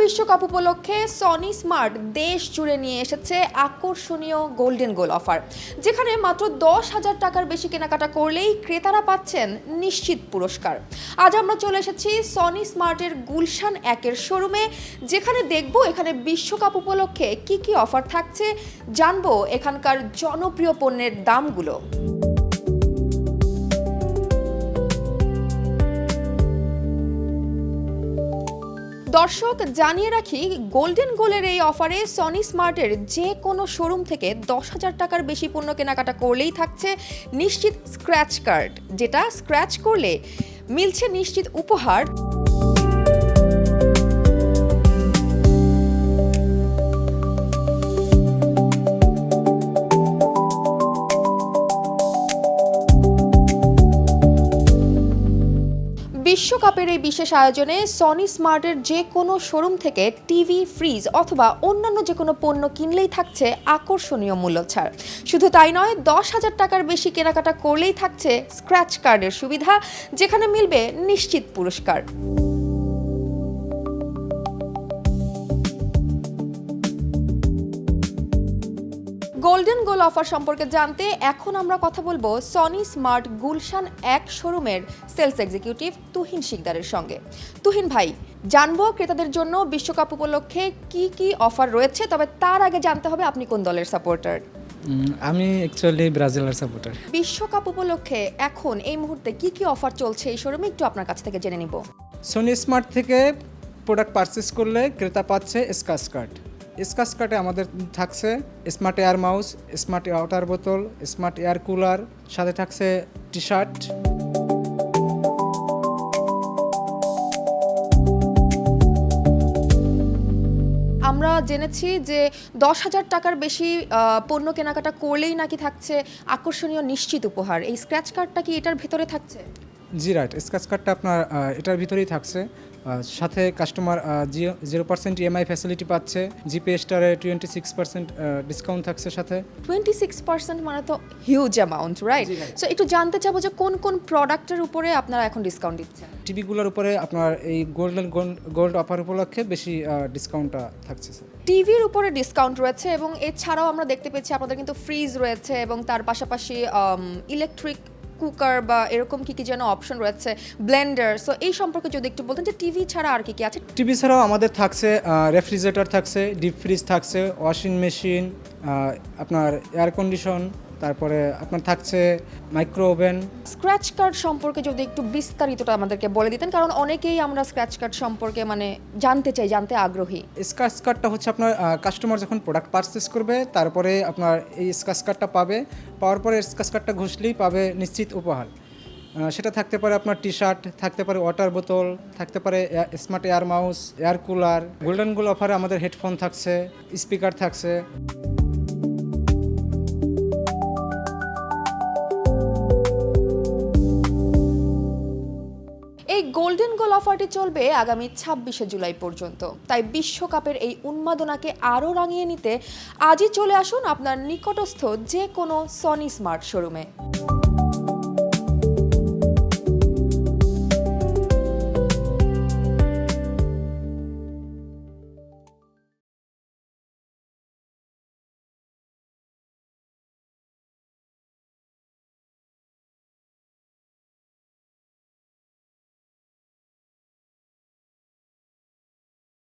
বিশ্বকাপ উপলক্ষে Sony smart দেশ জুড়ে নিয়ে এসেছে আকর্ষণীয় গোল্ডেন গোল অফার, যেখানে মাত্র 10,000 টাকার বেশি কেনাকাটা করলেই ক্রেতারা পাচ্ছেন নিশ্চিত পুরস্কার। আজ আমরা চলে এসেছি সনি স্মার্টের গুলশান 1-এর শোরুমে, যেখানে দেখব এখানে বিশ্বকাপ উপলক্ষে কি কি অফার থাকছে, জানবো এখানকার জনপ্রিয় পণ্যের দামগুলো। দর্শক, জানিয়ে রাখি, গোল্ডেন গোলের এই অফারে সনি স্মার্টের যে কোনো শোরুম থেকে 10,000 টাকার বেশি পণ্য কেনাকাটা করলেই থাকছে নিশ্চিত স্ক্র্যাচ কার্ড, যেটা স্ক্র্যাচ করলে মিলছে নিশ্চিত উপহার। বিশ্বকাপের এই বিশেষ আয়োজনে সনি স্মার্টের যে কোনো শোরুম থেকে টিভি, ফ্রিজ অথবা অন্যান্য যে কোনো পণ্য কিনলেই থাকছে আকর্ষণীয় মূল্য ছাড়। শুধু তাই নয়, 10,000 টাকার বেশি কেনাকাটা করলেই থাকছে স্ক্র্যাচ কার্ডের সুবিধা, যেখানে মিলবে নিশ্চিত পুরস্কার। গোল্ডেন গোল অফার সম্পর্কে জানতে এখন আমরা কথা বলবো সনি স্মার্ট গুলশান 1 শোরুমের সেলস এক্সিকিউটিভ তুহিন শিকদারের সঙ্গে। তুহিন ভাই, জানবো ক্রেতাদের জন্য বিশ্বকাপ উপলক্ষে কি কি অফার রয়েছে, তবে তার আগে জানতে হবে আপনি কোন দলের সাপোর্টার। আমি অ্যাকচুয়ালি ব্রাজিলের সাপোর্টার। বিশ্বকাপ উপলক্ষে এখন এই মুহূর্তে কি কি অফার চলছে এই শোরুমে, একটু আপনার কাছ থেকে জেনে নিব। সনি স্মার্ট থেকে প্রোডাক্ট পারচেস করলে ক্রেতা পাচ্ছে স্ক্র্যাচ কার্ড। স্ক্র্যাচ কার্ডে আমাদের থাকছে smart air mouse, smart water বোতল, স্মার্ট এয়ার কুলার, সাথে থাকছে টি শার্ট। আমরা জেনেছি যে 10,000 টাকার বেশি পণ্য কেনাকাটা করলেই নাকি থাকছে আকর্ষণীয় নিশ্চিত উপহার। এই স্ক্র্যাচ কার্ডটা কি এটার ভেতরে থাকছে? জি রাইট, স্ক্র্যাচ কার্ডটা আপনার এটার ভিতরেই থাকছে। সাথে কাস্টমার 0% ইএমআই ফ্যাসিলিটি পাচ্ছে। জিপে স্টারে 26% ডিসকাউন্ট থাকছে সাথে। 26% মানে তো হিউজ অ্যামাউন্ট, রাইট? সো একটু জানতে চাবো যে কোন কোন প্রোডাক্টের উপরে আপনারা এখন ডিসকাউন্ট দিচ্ছেন। টিভিগুলোর উপরে আপনার এই গোল্ড অফার উপলক্ষে বেশি ডিসকাউন্টটা থাকছে স্যার। টিভির উপরে ডিসকাউন্ট রয়েছে এবং এছাড়াও আমরা দেখতে পেয়েছি আপনাদের কিন্তু ফ্রিজ রয়েছে এবং তার পাশাপাশি ইলেকট্রিক কুকার বা এরকম কি কি যেন অপশন রয়েছে, ব্লেন্ডার। সো এই সম্পর্কে যদি একটু বলতেন যে টিভি ছাড়া আর কি কি আছে। টিভি ছাড়াও আমাদের থাকছে রেফ্রিজারেটর থাকছে, ডিপ ফ্রিজ থাকছে, ওয়াশিং মেশিন, আপনার এয়ার কন্ডিশন, তারপরে আপনার থাকছে মাইক্রো ওভেন। স্ক্র্যাচ কার্ড সম্পর্কে যদি একটু বিস্তারিতটা আমাদেরকে বলে দিতেন, কারণ অনেকেই আমরা স্ক্র্যাচ কার্ড সম্পর্কে জানতে আগ্রহী। স্ক্র্যাচ কার্ডটা হচ্ছে আপনার কাস্টমার যখন প্রোডাক্ট পারচেস করবে তারপরে আপনার এই স্ক্র্যাচ কার্ডটা পাওয়ার পরে স্ক্র্যাচ কার্ডটা ঘষলেই পাবে নিশ্চিত উপহার। সেটা থাকতে পারে আপনার টি শার্ট, থাকতে পারে ওয়াটার বোতল, থাকতে পারে smart air mouse, air cooler. Golden goal অফারে আমাদের হেডফোন থাকছে, স্পিকার থাকছে। এই গোল্ডেন গোল অফারটি চলবে আগামী 26শে জুলাই পর্যন্ত। তাই বিশ্বকাপের এই উন্মাদনাকে আরও রাঙিয়ে নিতে আজই চলে আসুন আপনার নিকটস্থ যে কোনো সনি স্মার্ট শোরুমে।